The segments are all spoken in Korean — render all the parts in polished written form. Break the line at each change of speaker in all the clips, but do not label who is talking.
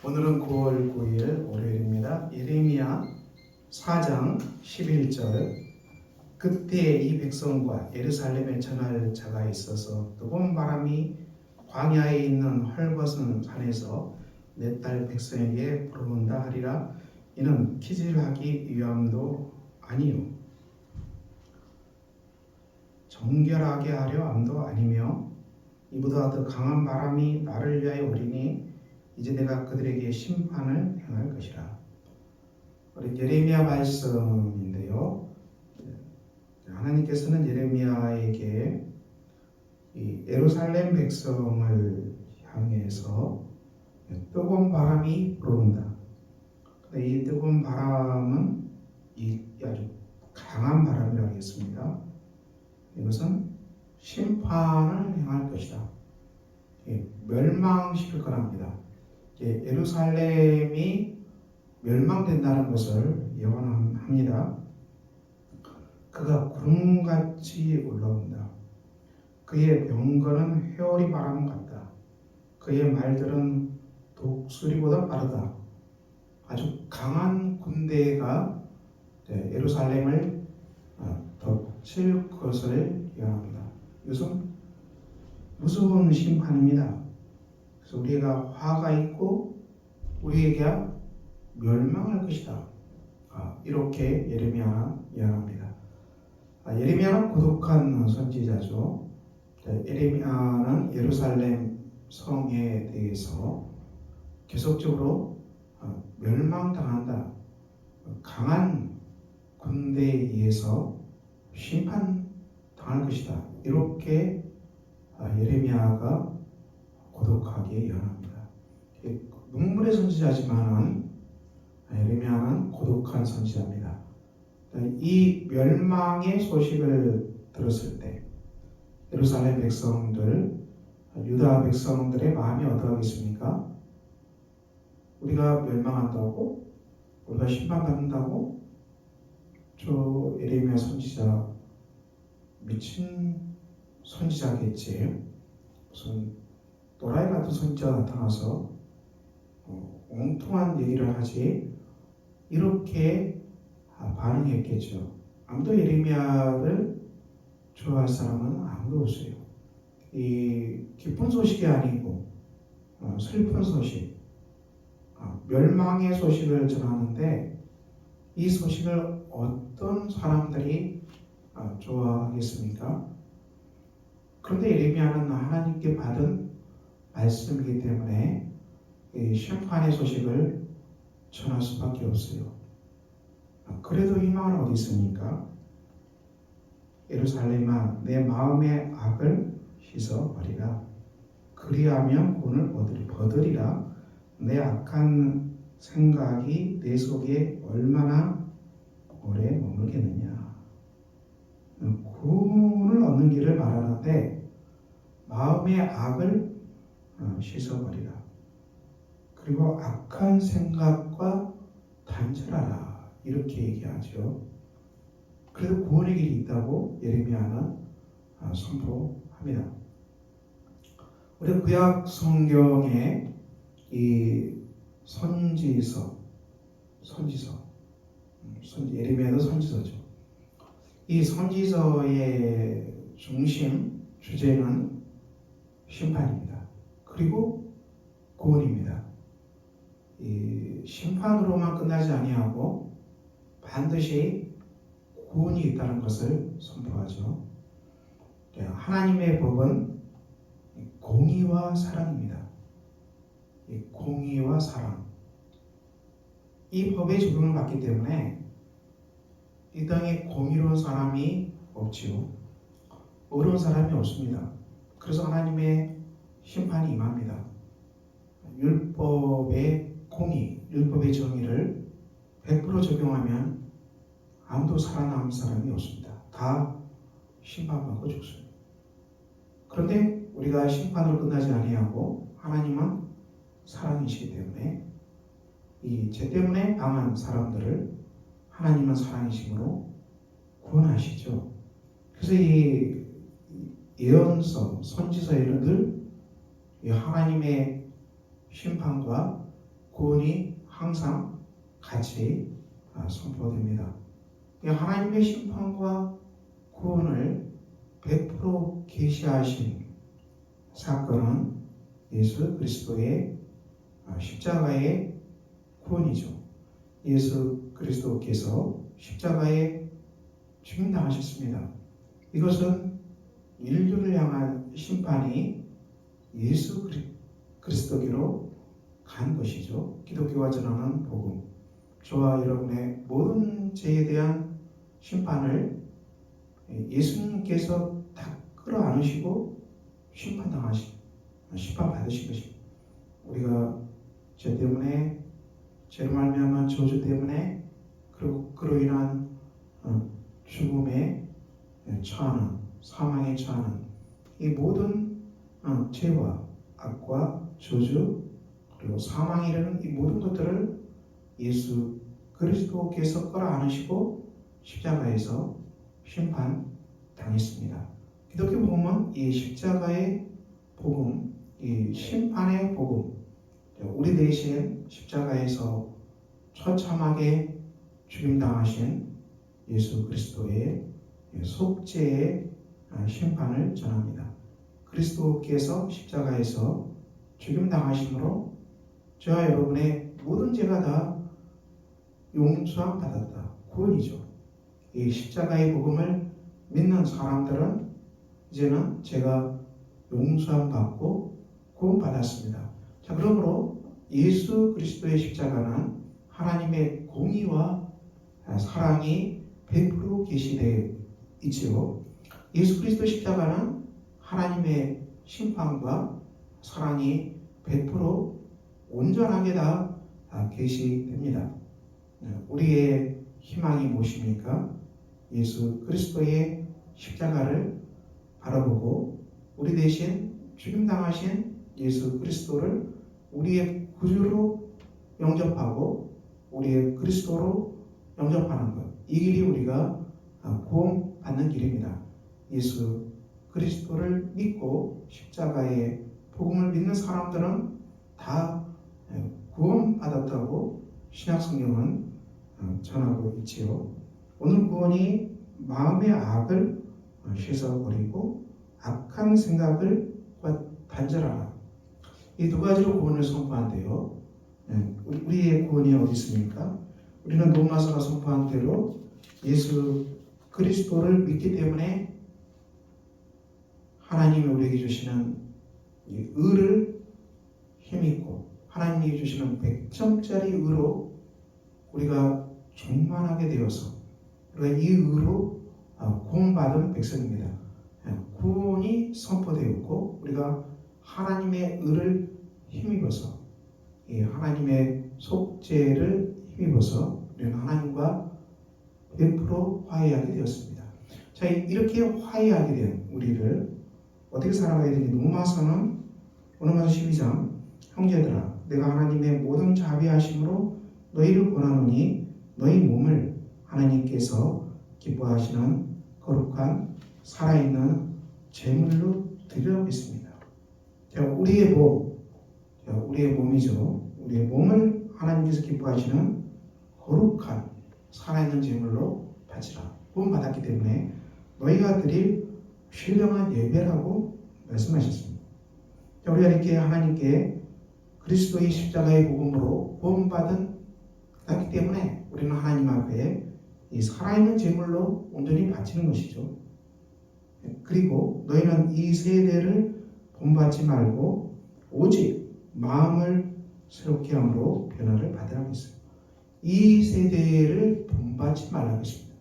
오늘은 9월 9일 월요일입니다. 예레미야 4장 11절 그때 이 백성과 예루살렘에 전할 자가 있어서 뜨거운 바람이 광야에 있는 헐벗은 산에서 내 딸 백성에게 불어온다 하리라. 이는 기질하기 위함도 아니요 정결하게 하려 함도 아니며 이보다 더 강한 바람이 나를 위하여 오리니 이제 내가 그들에게 심판을 행할 것이라. 우리 예레미야 말씀인데요. 하나님께서는 예레미야에게 이 예루살렘 백성을 향해서 뜨거운 바람이 불어온다. 이 뜨거운 바람은 아주 강한 바람이라고 하겠습니다. 이것은 심판을 행할 것이다. 멸망시킬 거랍니다. 예루살렘이 멸망된다는 것을 예언합니다. 그가 구름같이 올라온다. 그의 병거는 회오리 바람 같다. 그의 말들은 독수리보다 빠르다. 아주 강한 군대가 예루살렘을 덮칠 것을 예언합니다. 이것은 무서운 심판입니다. 그래서 우리가 화가 있고 우리에게 멸망할 것이다. 이렇게 예레미야는 예언합니다. 예레미야는 고독한 선지자죠. 예레미야는 예루살렘 성에 대해서 계속적으로 멸망당한다. 강한 군대에 의해서 심판당할 것이다. 이렇게 예레미야가 고독하게 예언합니다. 눈물의 선지자지만 예레미야는 고독한 선지자입니다. 이 멸망의 소식을 들었을 때 예루살렘 백성들, 유다 백성들의 마음이 어떠하겠습니까? 우리가 멸망한다고? 우리가 심판받는다고? 저 예레미야 선지자 미친 선지자겠지. 무슨 또라이 같은 선지자가 나타나서 엉뚱한 얘기를 하지, 이렇게 반응했겠죠. 아무도 예레미야를 좋아할 사람은 아무도 없어요. 이 기쁜 소식이 아니고 슬픈 소식, 멸망의 소식을 전하는데 이 소식을 어떤 사람들이 좋아하겠습니까? 그런데 예레미야는 하나님께 받은 말씀이기 때문에 이 심판의 소식을 전할 수밖에 없어요. 그래도 희망은 어디 있습니까? 예루살렘아, 내 마음의 악을 씻어버리라. 그리하면 구원을 거두리라. 내 악한 생각이 내 속에 얼마나 오래 머물겠느냐. 구원을 얻는 길을 말하는데 마음의 악을 씻어버리라. 그리고 악한 생각과 단절하라. 이렇게 얘기하죠. 그래도 구원의 길이 있다고 예레미야는 선포합니다. 우리 구약 성경에 이 예레미야도 선지서죠. 이 선지서의 중심 주제는 심판입니다. 그리고 구원입니다. 이 심판으로만 끝나지 아니하고 반드시 구원이 있다는 것을 선포하죠. 하나님의 법은 공의와 사랑입니다. 이 공의와 사랑, 이 법에 적용을 받기 때문에 이 땅에 공의로운 사람이 없지요. 어려운 사람이 없습니다. 그래서 하나님의 심판이 임합니다. 율법의 공의, 율법의 정의를 100% 적용하면 아무도 살아남은 사람이 없습니다. 다 심판받고 죽습니다. 그런데 우리가 심판으로 끝나지 아니하고 하나님은 사랑이시기 때문에 이 죄 때문에 당한 사람들을 하나님은 사랑이심으로 구원하시죠. 그래서 이 예언서, 선지서에는 늘 이 하나님의 심판과 구원이 항상 같이 선포됩니다. 하나님의 심판과 구원을 100% 계시하신 사건은 예수 그리스도의 십자가의 구원이죠. 예수 그리스도께서 십자가에 죽임당하셨습니다. 이것은 인류를 향한 심판이 예수 그리스도께로 간 것이죠. 기독교가 전하는 복음, 저와 여러분의 모든 죄에 대한 심판을 예수님께서 다 끌어안으시고 심판받으신 것입니다. 우리가 죄 때문에, 죄로 말미암은 저주 때문에, 그리고 그로 인한 죽음에 처하는, 사망에 처하는 이 모든 죄와 악과 저주 그리고 사망에 이르는 이 모든 것들을 예수 그리스도께서 끌어안으시고 십자가에서 심판당했습니다. 기독교 복음은 이 십자가의 복음, 이 심판의 복음, 우리 대신 십자가에서 처참하게 죽임당하신 예수 그리스도의 속죄의 심판을 전합니다. 그리스도께서 십자가에서 죽임당하심으로 저와 여러분의 모든 죄가 다 용서함 받았다. 구원이죠. 이 십자가의 복음을 믿는 사람들은 이제는 죄가 용서함 받고 구원 받았습니다. 자, 그러므로 예수 그리스도의 십자가는 하나님의 공의와 사랑이 100% 계시되어 있지요. 예수 그리스도 십자가는 하나님의 심판과 사랑이 100% 온전하게 다 계시됩니다. 우리의 희망이 무엇입니까? 예수 그리스도의 십자가를 바라보고 우리 대신 죽임당하신 예수 그리스도를 우리의 구주로 영접하고 우리의 그리스도로 영접하는 것, 이 길이 우리가 구원받는 길입니다. 예수 그리스도를 믿고 십자가의 복음을 믿는 사람들은 다 구원받았다고 신약성경은 전하고 있지요. 오늘 구원이 마음의 악을 씻어버리고 악한 생각을 단절하라. 이 두 가지로 구원을 선포한대요. 우리의 구원이 어디 있습니까? 우리는 로마서가 선포한 대로 예수 그리스도를 믿기 때문에 하나님이 우리에게 주시는 이 의를 힘입고 하나님이 주시는 100점짜리 의로 우리가 충만하게 되어서 우리가 이 의로 구원받은 백성입니다. 구원이 선포되었고 우리가 하나님의 의를 힘입어서 이 하나님의 속죄를 힘입어서 우리는 하나님과 100% 화해하게 되었습니다. 자, 이렇게 화해하게 된 우리를 어떻게 살아가야 되는지 로마서는 12장 형제들아 내가 하나님의 모든 자비하심으로 너희를 권하노니 너희 몸을 하나님께서 기뻐하시는 거룩한 살아있는 제물로 드리라고 했습니다. 자, 우리의 몸이죠. 우리의 몸을 하나님께서 기뻐하시는 거룩한 살아있는 제물로 바치라. 구원받았기 때문에 너희가 드릴 신령한 예배라고 말씀하셨습니다. 자, 우리가 이렇게 하나님께 그리스도의 십자가의 복음으로 구원받았기 때문에 우리는 하나님 앞에 이 살아있는 제물로 온전히 바치는 것이죠. 그리고 너희는 이 세대를 본받지 말고 오직 마음을 새롭게 함으로 변화를 받으라고 했어요. 이 세대를 본받지 말라고 했습니다.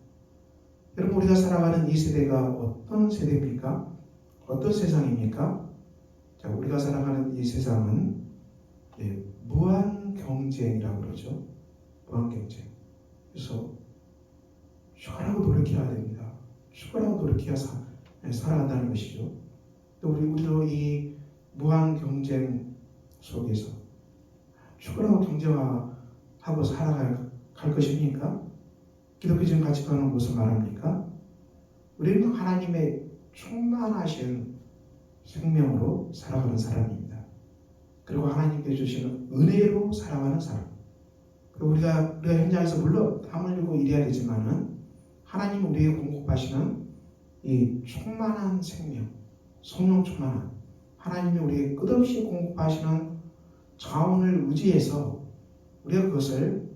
여러분, 우리가 살아가는 이 세대가 어떤 세대입니까? 어떤 세상입니까? 자, 우리가 살아가는 이 세상은 무한 경쟁이라고 그러죠. 무한 경쟁. 그래서 죽으라고 노력해야 됩니다. 죽으라고 노력해야 살아간다는 것이죠. 또 우리도 이 무한 경쟁 속에서 죽으라고 경쟁하고 살아갈 것입니까? 기독교적인 가치관은 무엇을 말합니까? 우리는 하나님의 충만하신 생명으로 살아가는 사람입니다. 그리고 하나님께 주시는 은혜로 살아가는 사람. 그리고 우리가 현장에서 물론 땀 흘리고 일해야 되지만은 하나님 우리에게 공급하시는 이 충만한 생명, 성령 충만한 하나님이 우리에게 끝없이 공급하시는 자원을 의지해서 우리가 그것을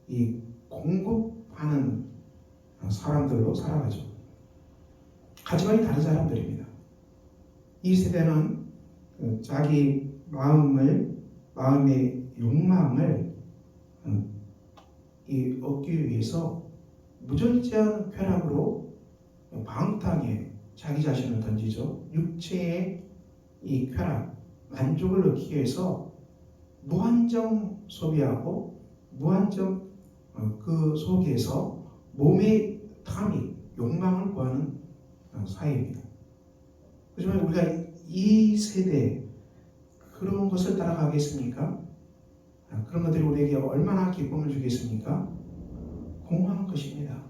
이 공급하는 사람들로 살아가죠. 가치관이 다른 사람들입니다. 이 세대는 자기 마음의 욕망을 얻기 위해서 무절제한 쾌락으로 방탕에 자기 자신을 던지죠. 육체의 이 쾌락, 만족을 얻기 위해서 무한정 소비하고 무한정 그 속에서 몸의 탐이, 욕망을 구하는 사회입니다. 하지만 우리가 이 세대 그런 것을 따라가겠습니까? 그런 것들이 우리에게 얼마나 기쁨을 주겠습니까? 공허한 것입니다.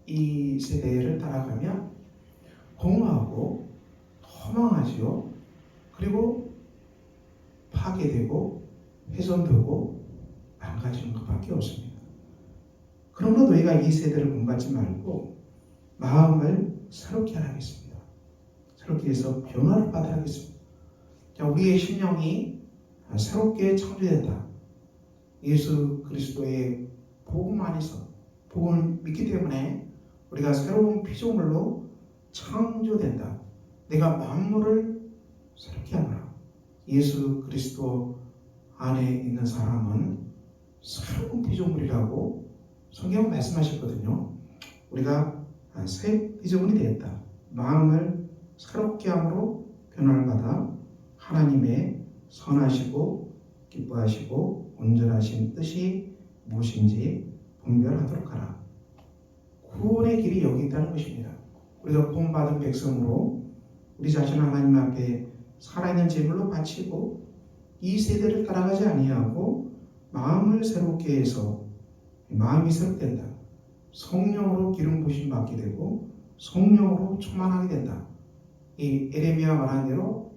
이 세대를 따라가면 공허하고 허망하지요. 그리고 파괴되고 훼손되고 망가지는 것밖에 없습니다. 그러므로 너희가 이 세대를 본받지 말고 마음을 새롭게 하겠습니다. 새롭게 해서 변화를 받아야겠습니다. 우리의 심령이 새롭게 창조된다. 예수 그리스도의 복음 안에서 복음을 믿기 때문에 우리가 새로운 피조물로 창조된다. 내가 만물을 새롭게 하노라. 예수 그리스도 안에 있는 사람은 새로운 피조물이라고 성경은 말씀하셨거든요. 우리가 새 피조물이 되었다. 마음을 새롭게 함으로 변화를 받아 하나님의 선하시고 기뻐하시고 온전하신 뜻이 무엇인지 분별하도록 하라. 구원의 길이 여기 있다는 것입니다. 우리가 구원받은 백성으로 우리 자신을 하나님 앞에 살아있는 제물로 바치고 이 세대를 따라가지 아니하고 마음을 새롭게 해서 마음이 새롭된다. 성령으로 기름 부심 받게 되고 성령으로 충만하게 된다. 이 에레미야가 말한 대로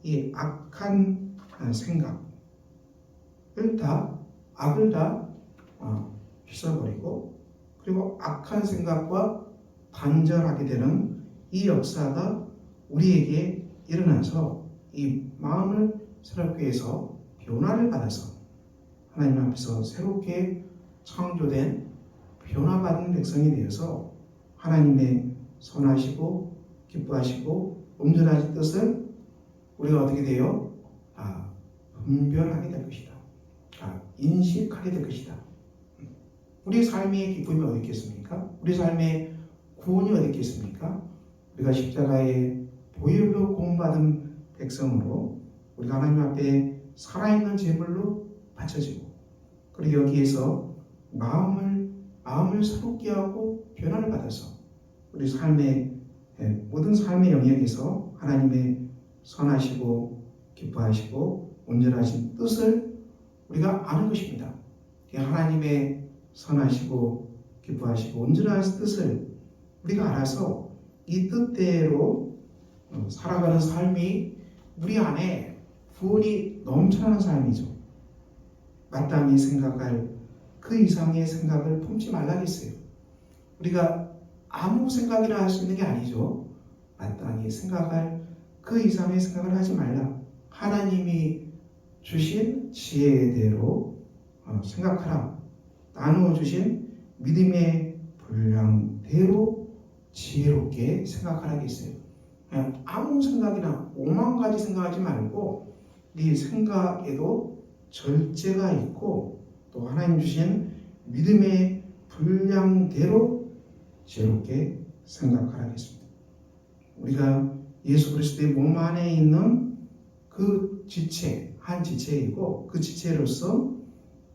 이 악한 생각을 악을 다 휘어버리고 그리고 악한 생각과 단절하게 되는 이 역사가 우리에게 일어나서 이 마음을 새롭게 해서 변화를 받아서 하나님 앞에서 새롭게 창조된 변화받은 백성이 되어서 하나님의 선하시고 기뻐하시고 온전하신 뜻을 우리가 어떻게 돼요? 분별하게 될 것이다. 인식하게 될 것이다. 우리 삶의 기쁨이 어디 있겠습니까? 우리 삶의 구원이 어디 있겠습니까? 우리가 십자가의 보혈로 구원받은 백성으로 우리가 하나님 앞에 살아있는 제물로 바쳐지고 그리고 여기에서 마음을 새롭게 하고 변화를 받아서 우리 삶의 모든 삶의 영역에서 하나님의 선하시고 기뻐하시고 온전하신 뜻을 우리가 아는 것입니다. 하나님의 선하시고 기뻐하시고 온전하신 뜻을 우리가 알아서 이 뜻대로 살아가는 삶이 우리 안에 구원이 넘쳐나는 삶이죠. 마땅히 생각할 그 이상의 생각을 품지 말라겠어요. 우리가 아무 생각이나 할 수 있는 게 아니죠. 마땅히 생각할 그 이상의 생각을 하지 말라. 하나님이 주신 지혜대로 생각하라. 나누어 주신 믿음의 분량대로 지혜롭게 생각하라겠어요. 아무 생각이나 오만 가지 생각하지 말고 네 생각에도 절제가 있고 또 하나님 주신 믿음의 분량대로 지혜롭게 생각하라겠습니다. 우리가 예수 그리스도의 몸 안에 있는 그 지체, 한 지체이고 그 지체로서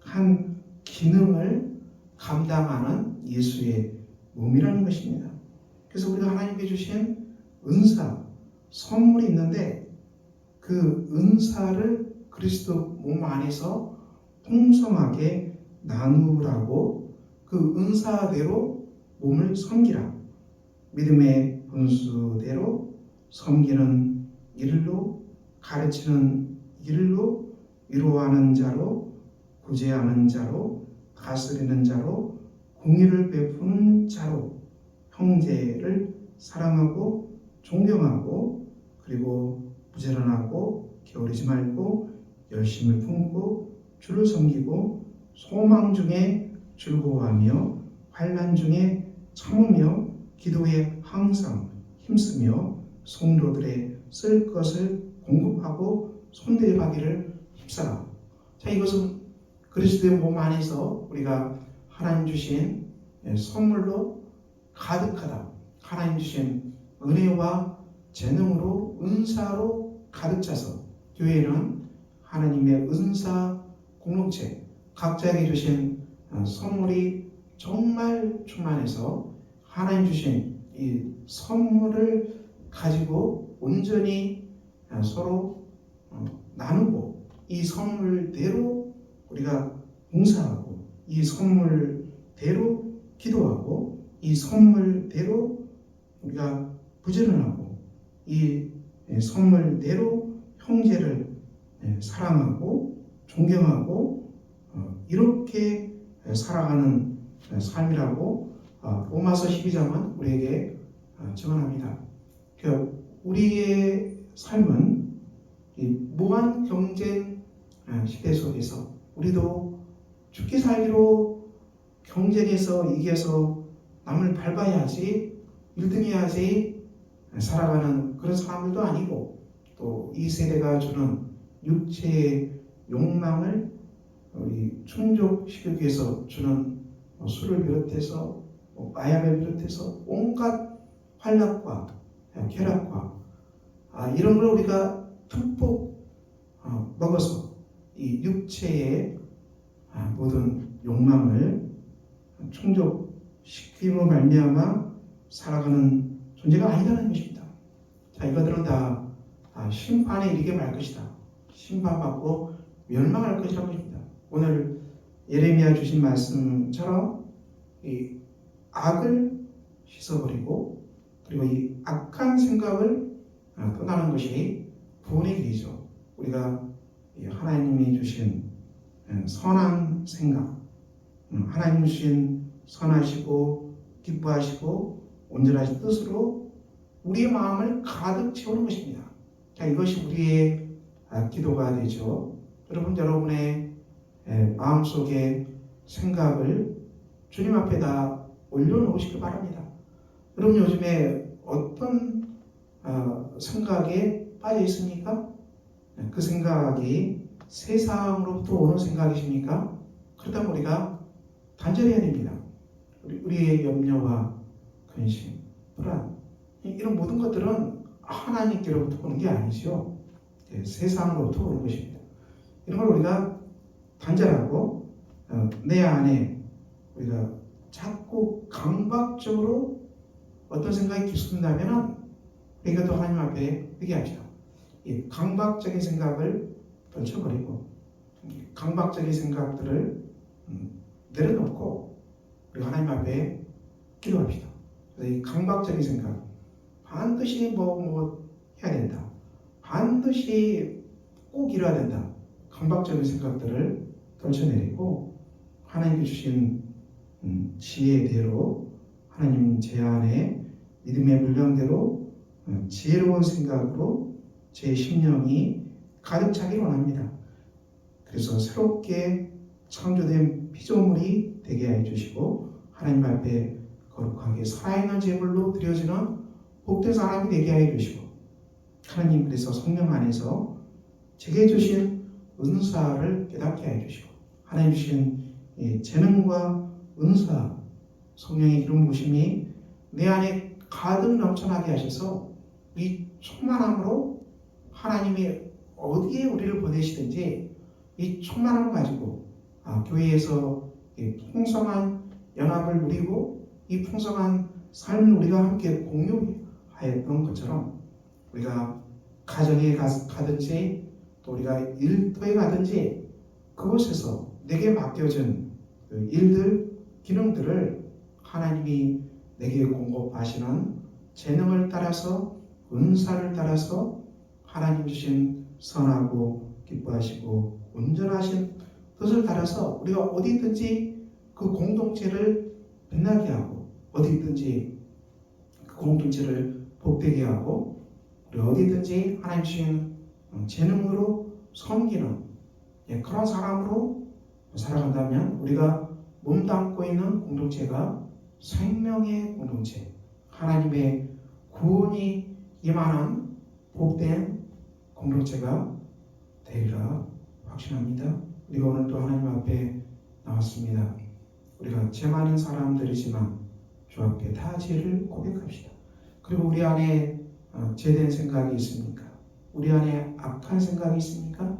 한 기능을 감당하는 예수의 몸이라는 것입니다. 그래서 우리가 하나님께 주신 은사, 선물이 있는데 그 은사를 그리스도 몸 안에서 풍성하게 나누라고 그 은사대로 몸을 섬기라. 믿음의 분수대로 섬기는 일로 가르치는 일로 위로하는 자로, 구제하는 자로, 다스리는 자로, 공의를 베푸는 자로 형제를 사랑하고 존경하고, 그리고 부지런하고 게으르지 말고 열심을 품고 주를 섬기고, 소망 중에 즐거워하며 환난 중에 참으며 기도에 항상 힘쓰며 성도들의 쓸 것을 공급하고 손대하기를 힘써라. 자, 이것은 그리스도의 몸 안에서 우리가 하나님 주신 선물로 가득하다. 하나님 주신 은혜와 재능으로, 은사로 가득 차서 교회는 하나님의 은사 공동체, 각자에게 주신 선물이 정말 충만해서 하나님 주신 이 선물을 가지고 온전히 서로 나누고, 이 선물대로 우리가 봉사하고, 이 선물대로 기도하고, 이 선물대로 우리가 부지런하고, 이 선물대로 형제를 사랑하고 존경하고 이렇게 살아가는 삶이라고 로마서 12장은 우리에게 증언합니다. 우리의 삶은 이 무한 경쟁 시대 속에서 우리도 죽기 살기로 경쟁에서 이겨서 남을 밟아야지, 1등 해야지 살아가는 그런 사람들도 아니고, 또 이 세대가 주는 육체의 욕망을 충족시키기 위해서 주는 술을 비롯해서 마약을 비롯해서 온갖 환락과 쾌락과 이런 걸 우리가 듬뿍 먹어서 이 육체의 모든 욕망을 충족시킴으로 말미암아 살아가는 존재가 아니라는 것입니다. 자, 이것들은 다 심판에 이르게 말 것이다. 심판받고 멸망할 것이라는 것입니다. 오늘 예레미야 주신 말씀처럼 이 악을 씻어버리고, 그리고 이 악한 생각을 떠나는 것이 구원의 길이죠. 우리가 하나님이 주신 선한 생각, 하나님 주신 선하시고 기뻐하시고 온전하신 뜻으로 우리의 마음을 가득 채우는 것입니다. 자, 이것이 우리의 기도가 되죠. 여러분의 마음속에 생각을 주님 앞에다 올려놓으시기 바랍니다. 여러분 요즘에 어떤 생각에 빠져 있습니까? 그 생각이 세상으로부터 오는 생각이십니까? 그렇다면 우리가 단절해야 됩니다. 우리의 염려와 근심, 불안, 이런 모든 것들은 하나님께로부터 오는 게 아니죠. 세상으로부터 오는 것입니다. 이런 걸 우리가 단절하고 내 안에 우리가 자꾸 강박적으로 어떤 생각이 기술된다면 우리가 또 하나님 앞에 회개합시다. 이 강박적인 생각을 떨쳐버리고 강박적인 생각들을 내려놓고 우리 하나님 앞에 기도합시다. 그래서 이 강박적인 생각, 반드시 뭐 해야 된다, 반드시 꼭 이뤄야 된다, 강박적인 생각들을 떨쳐내리고 하나님께 주신 지혜대로, 하나님 제안의 믿음의 물량대로 지혜로운 생각으로 제 심령이 가득 차기를 원합니다. 그래서 새롭게 창조된 피조물이 되게 해 주시고 하나님 앞에 거룩하게 살아있는 제물로 드려지는 복된 사람이 되게 해 주시고, 하나님 그래서 성령 안에서 제게 주신 은사를 깨닫게 해 주시고, 하나님 주신 재능과 은사, 성령의 기름 부으심이 내 안에 가득 넘쳐나게 하셔서 이 충만함으로 하나님이 어디에 우리를 보내시든지 이 충만함을 가지고 교회에서 풍성한 연합을 누리고 이 풍성한 삶을 우리가 함께 공유하였던 것처럼, 우리가 가정에 가든지 또 우리가 일터에 가든지 그곳에서 내게 맡겨진 일들, 기능들을 하나님이 내게 공급하시는 재능을 따라서, 은사를 따라서 하나님 주신 선하고 기뻐하시고 온전하신 뜻을 따라서 우리가 어디 있든지 그 공동체를 빛나게 하고 어디 있든지 그 공동체를 복되게 하고 우리 어디든지 하나님 주신 재능으로 섬기는 그런 사람으로 살아간다면 우리가 몸담고 있는 공동체가 생명의 공동체, 하나님의 구원이 임하는 복된 공동체가 되리라 확신합니다. 우리가 오늘 또 하나님 앞에 나왔습니다. 우리가 죄 많은 사람들이지만 주 앞에 다 죄를 고백합시다. 그리고 우리 안에 죄된 생각이 있습니까? 우리 안에 악한 생각이 있습니까?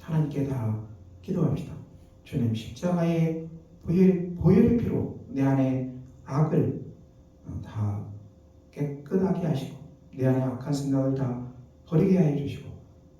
하나님께 다 기도합시다. 주님 십자가의 보혈의 피로 내 안에 악을 다 깨끗하게 하시고 내 안에 악한 생각을 다 버리게 하여 주시고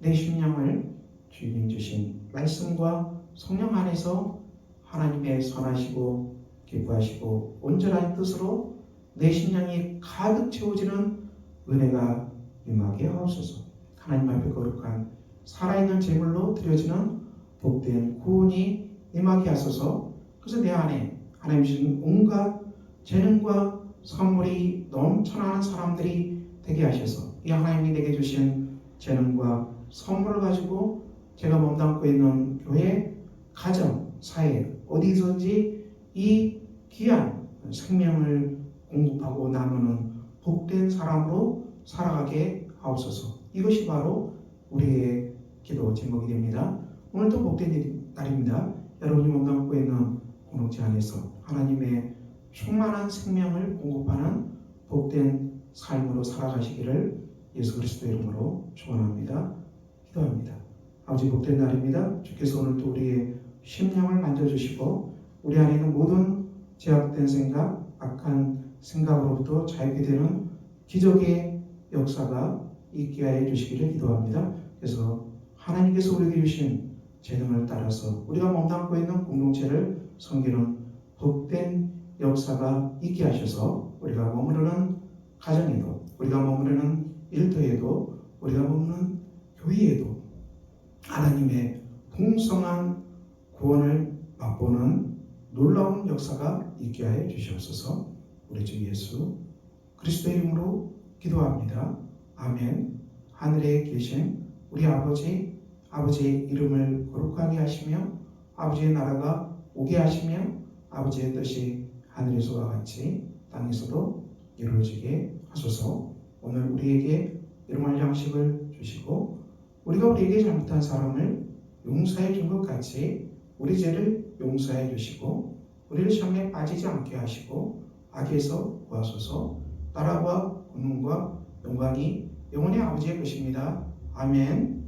내 심령을 주님 주신 말씀과 성령 안에서 하나님의 선하시고 기뻐하시고 온전한 뜻으로 내 심령이 가득 채워지는 은혜가 임하게 하옵소서. 하나님 앞에 거룩한 살아있는 제물로 드려지는 복된 구원이 임하게 하소서. 그래서 내 안에 하나님 주신 온갖 재능과 선물이 넘쳐나는 사람들이 되게 하셔서 이 하나님이 내게 주신 재능과 선물을 가지고 제가 몸담고 있는 교회, 가정, 사회 어디든지 이 귀한 생명을 공급하고 나누는 복된 사람으로 살아가게 하옵소서. 이것이 바로 우리의 기도 제목이 됩니다. 오늘도 복된 날입니다. 여러분이 몸담고 있는 공동체 안에서 하나님의 충만한 생명을 공급하는 복된 삶으로 살아가시기를 예수 그리스도의 이름으로 축원합니다. 기도합니다. 아버지 복된 날입니다. 주께서 오늘도 우리의 심령을 만져주시고 우리 안에 있는 모든 제약된 생각, 악한 생각으로부터 자유케 되는 기적의 역사가 있게 하여 주시기를 기도합니다. 그래서 하나님께서 우리에게 주신 재능을 따라서 우리가 몸담고 있는 공동체를 섬기는 복된 역사가 있게 하셔서 우리가 머무르는 가정에도 우리가 머무르는 일터에도 우리가 머무르는 교회에도 하나님의 풍성한 구원을 맛보는 놀라운 역사가 있게 하여 주시옵소서. 우리 주 예수 그리스도의 이름으로 기도합니다. 아멘. 하늘에 계신 우리 아버지의 이름을 거룩하게 하시며 아버지의 나라가 오게 하시며 아버지의 뜻이 하늘에서와 같이 땅에서도 이루어지게 하소서. 오늘 우리에게 일용할 양식을 주시고 우리가 우리에게 잘못한 사람을 용서해 준 것 같이 우리 죄를 용서해 주시고 우리를 시험에 빠지지 않게 하시고 악에서 구하소서. 나라와 권능과 영광이 영원히 아버지의 것입니다. 아멘.